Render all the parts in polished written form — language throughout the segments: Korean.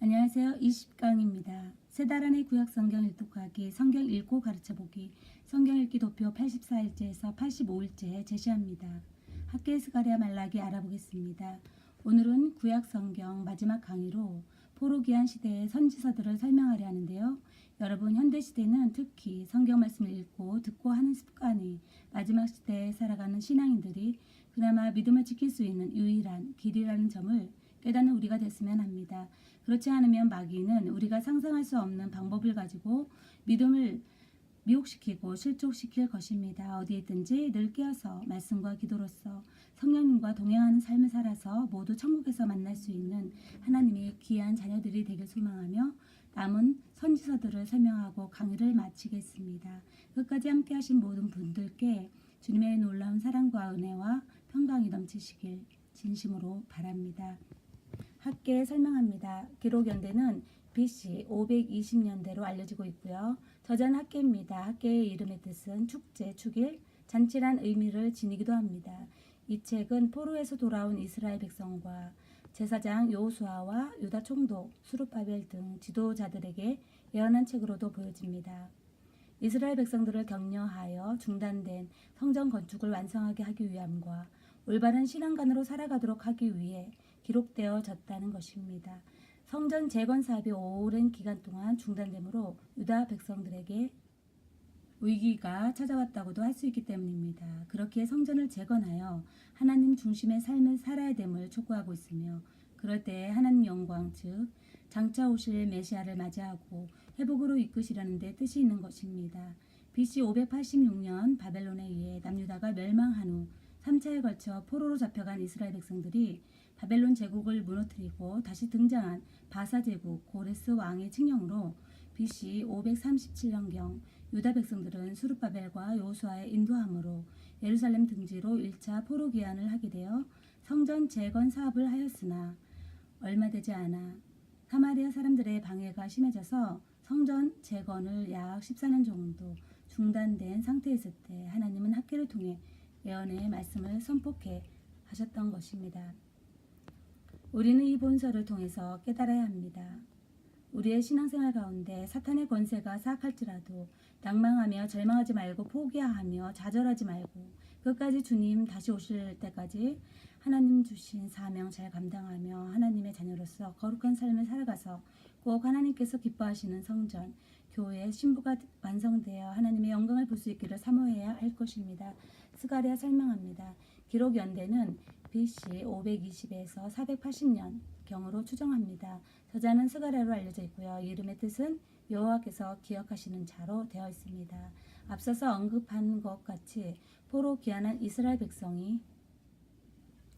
안녕하세요. 20강입니다. 세 달 안에 구약 성경 일독하기, 성경 읽고 가르쳐보기, 성경 읽기 도표 84일째에서 85일째 제시합니다. 학계 스가랴 말라기 알아보겠습니다. 오늘은 구약 성경 마지막 강의로 포로기한 시대의 선지서들을 설명하려 하는데요. 여러분, 현대 시대는 특히 성경 말씀을 읽고 듣고 하는 습관이 마지막 시대에 살아가는 신앙인들이 그나마 믿음을 지킬 수 있는 유일한 길이라는 점을 깨닫는 우리가 됐으면 합니다. 그렇지 않으면 마귀는 우리가 상상할 수 없는 방법을 가지고 믿음을 미혹시키고 실족시킬 것입니다. 어디에 있든지 늘 깨어서 말씀과 기도로서 성령님과 동행하는 삶을 살아서 모두 천국에서 만날 수 있는 하나님의 귀한 자녀들이 되길 소망하며 남은 선지서들을 설명하고 강의를 마치겠습니다. 끝까지 함께 하신 모든 분들께 주님의 놀라운 사랑과 은혜와 평강이 넘치시길 진심으로 바랍니다. 학계 설명합니다. 기록 연대는 BC 520년대로 알려지고 있고요. 저자는 학계입니다. 학계의 이름의 뜻은 축제, 축일, 잔치란 의미를 지니기도 합니다. 이 책은 포로에서 돌아온 이스라엘 백성과 제사장 여호수아와 유다 총독 수룹바벨 등 지도자들에게 예언한 책으로도 보여집니다. 이스라엘 백성들을 격려하여 중단된 성전 건축을 완성하게 하기 위함과 올바른 신앙관으로 살아가도록 하기 위해 기록되어졌다는 것입니다. 성전 재건 사업이 오랜 기간 동안 중단되므로 유다 백성들에게 위기가 찾아왔다고도 할 수 있기 때문입니다. 그렇게 성전을 재건하여 하나님 중심의 삶을 살아야 됨을 촉구하고 있으며 그럴 때 하나님 영광 즉 장차 오실 메시아를 맞이하고 회복으로 이끄시려는 데 뜻이 있는 것입니다. BC 586년 바벨론에 의해 남유다가 멸망한 후 3차에 걸쳐 포로로 잡혀간 이스라엘 백성들이 바벨론 제국을 무너뜨리고 다시 등장한 바사 제국 고레스 왕의 칙령으로 BC 537년경 유다 백성들은 수룹바벨과 여호수아의 인도함으로 예루살렘 등지로 1차 포로 귀환을 하게 되어 성전 재건 사업을 하였으나 얼마 되지 않아 사마리아 사람들의 방해가 심해져서 성전 재건을 약 14년 정도 중단된 상태에 있을 때 하나님은 학계를 통해 예언의 말씀을 선포케 하셨던 것입니다. 우리는 이 본서를 통해서 깨달아야 합니다. 우리의 신앙생활 가운데 사탄의 권세가 사악할지라도 낭망하며 절망하지 말고 포기하며 좌절하지 말고 끝까지 주님 다시 오실 때까지 하나님 주신 사명 잘 감당하며 하나님의 자녀로서 거룩한 삶을 살아가서 꼭 하나님께서 기뻐하시는 성전, 교회의 신부가 완성되어 하나님의 영광을 볼 수 있기를 사모해야 할 것입니다. 스가랴 설명합니다. 기록 연대는 BC 520에서 480년 경으로 추정합니다. 저자는 스가랴로 알려져 있고요. 이름의 뜻은 여호와께서 기억하시는 자로 되어 있습니다. 앞서서 언급한 것 같이 포로 귀환한 이스라엘 백성이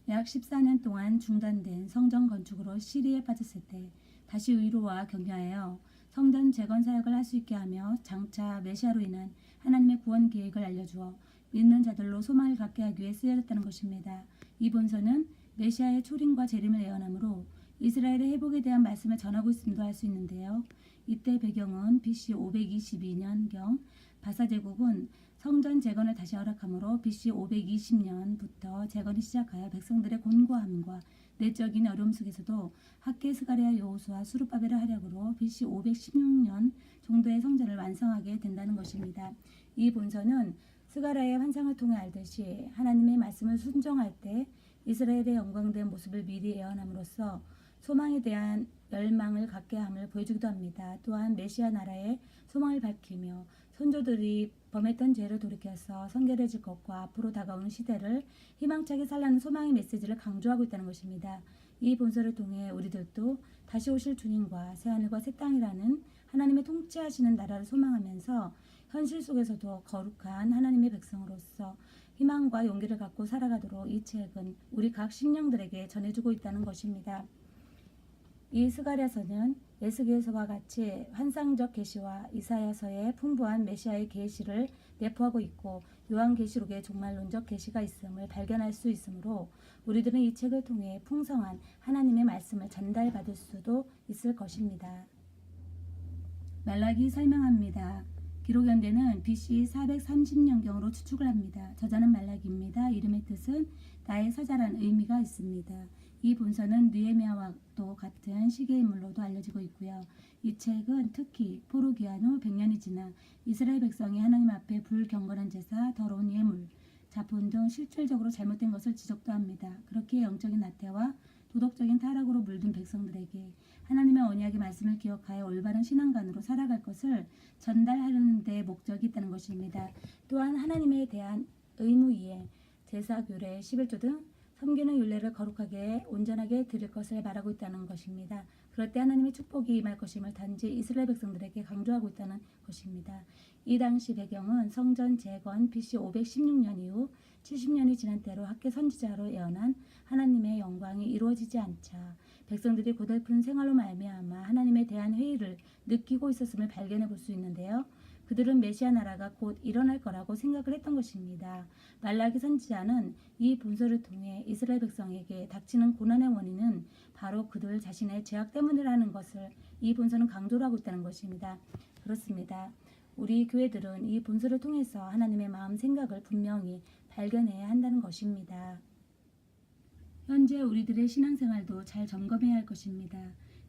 약 14년 동안 중단된 성전 건축으로 시리에 빠졌을 때 다시 위로와 격려하여 성전 재건 사역을 할 수 있게 하며 장차 메시아로 인한 하나님의 구원 계획을 알려주어 믿는 자들로 소망을 갖게 하기 위해 쓰여졌다는 것입니다. 이 본서는 메시아의 초림과 재림을 예언하므로 이스라엘의 회복에 대한 말씀을 전하고 있음도 할 수 있는데요. 이때 배경은 BC 522년경 바사 제국은 성전 재건을 다시 허락하므로 BC 520년부터 재건이 시작하여 백성들의 곤고함과 내적인 어려움 속에서도 학계 스가랴 여호수아 수룹바벨의 활약으로 BC 516년 정도의 성전을 완성하게 된다는 것입니다. 이 본서는 스가랴의 환상을 통해 알듯이 하나님의 말씀을 순종할 때 이스라엘의 영광된 모습을 미리 예언함으로써 소망에 대한 열망을 갖게 함을 보여주기도 합니다. 또한 메시아 나라의 소망을 밝히며 선조들이 범했던 죄를 돌이켜서 성결해질 것과 앞으로 다가오는 시대를 희망차게 살라는 소망의 메시지를 강조하고 있다는 것입니다. 이 본서를 통해 우리들도 다시 오실 주님과 새하늘과 새 땅이라는 하나님의 통치하시는 나라를 소망하면서 현실 속에서도 거룩한 하나님의 백성으로서 희망과 용기를 갖고 살아가도록 이 책은 우리 각 신령들에게 전해주고 있다는 것입니다. 이 스가랴서는 에스겔서와 같이 환상적 계시와 이사야서의 풍부한 메시아의 계시를 내포하고 있고 요한계시록의 종말론적 계시가 있음을 발견할 수 있으므로 우리들은 이 책을 통해 풍성한 하나님의 말씀을 전달받을 수도 있을 것입니다. 말라기 설명합니다. 기록 연대는 BC 430년경으로 추측을 합니다. 저자는 말라기입니다. 이름의 뜻은 나의 사자라는 의미가 있습니다. 이 본서는 느헤미야와도 같은 중요한 시계 인물로도 알려지고 있고요. 이 책은 특히 포로기한 후 100년이 지나 이스라엘 백성이 하나님 앞에 불경건한 제사, 더러운 예물, 자본 등 실질적으로 잘못된 것을 지적도 합니다. 그렇게 영적인 나태와 도덕적인 타락으로 물든 백성들에게 하나님의 언약의 말씀을 기억하여 올바른 신앙관으로 살아갈 것을 전달하려는 데 목적이 있다는 것입니다. 또한 하나님에 대한 의무 이해, 제사, 규례, 11조 등 섬기는 율례를 거룩하게 온전하게 드릴 것을 말하고 있다는 것입니다. 그럴 때 하나님의 축복이 임할 것임을 단지 이스라엘 백성들에게 강조하고 있다는 것입니다. 이 당시 배경은 성전 재건 BC 516년 이후 70년이 지난 때로 학계 선지자로 예언한 하나님의 영광이 이루어지지 않자 백성들이 고달픈 생활로 말미암아 하나님에 대한 회의를 느끼고 있었음을 발견해 볼 수 있는데요. 그들은 메시아 나라가 곧 일어날 거라고 생각을 했던 것입니다. 말라기 선지자는 이 본서를 통해 이스라엘 백성에게 닥치는 고난의 원인은 바로 그들 자신의 죄악 때문이라는 것을 이 본서는 강조를 하고 있다는 것입니다. 그렇습니다. 우리 교회들은 이 본서를 통해서 하나님의 마음 생각을 분명히 발견해야 한다는 것입니다. 현재 우리들의 신앙생활도 잘 점검해야 할 것입니다.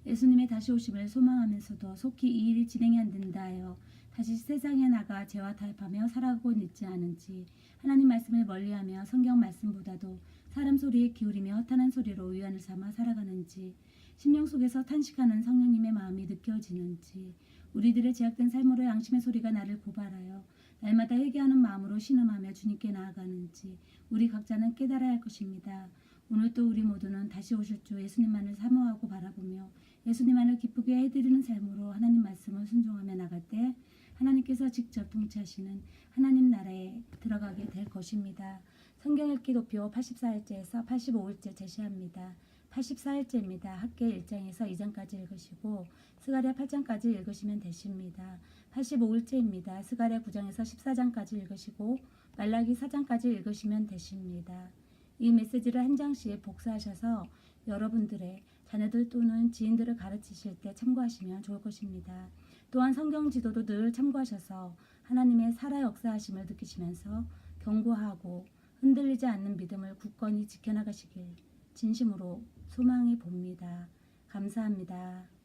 예수님의 다시 오심을 소망하면서도 속히 이 일이 진행이 안 된다 하여 다시 세상에 나가 죄와 타협하며 살아가고 있지 않은지, 하나님 말씀을 멀리하며 성경 말씀보다도 사람 소리에 기울이며 허탄한 소리로 위안을 삼아 살아가는지, 심령 속에서 탄식하는 성령님의 마음이 느껴지는지, 우리들의 제약된 삶으로 양심의 소리가 나를 고발하여 날마다 회개하는 마음으로 신음하며 주님께 나아가는지 우리 각자는 깨달아야 할 것입니다. 오늘 또 우리 모두는 다시 오실 주 예수님만을 사모하고 바라보며 예수님만을 기쁘게 해드리는 삶으로 하나님 말씀을 순종하며 나갈 때 하나님께서 직접 통치하시는 하나님 나라에 들어가게 될 것입니다. 성경 읽기 도표 84일째에서 85일째 제시합니다. 84일째입니다. 학계 1장에서 2장까지 읽으시고 스가랴 8장까지 읽으시면 되십니다. 85일째입니다. 스가랴 9장에서 14장까지 읽으시고 말라기 4장까지 읽으시면 되십니다. 이 메시지를 한 장씩 복사하셔서 여러분들의 자녀들 또는 지인들을 가르치실 때 참고하시면 좋을 것입니다. 또한 성경 지도도 늘 참고하셔서 하나님의 살아 역사하심을 느끼시면서 견고하고 흔들리지 않는 믿음을 굳건히 지켜나가시길 진심으로 소망해 봅니다. 감사합니다.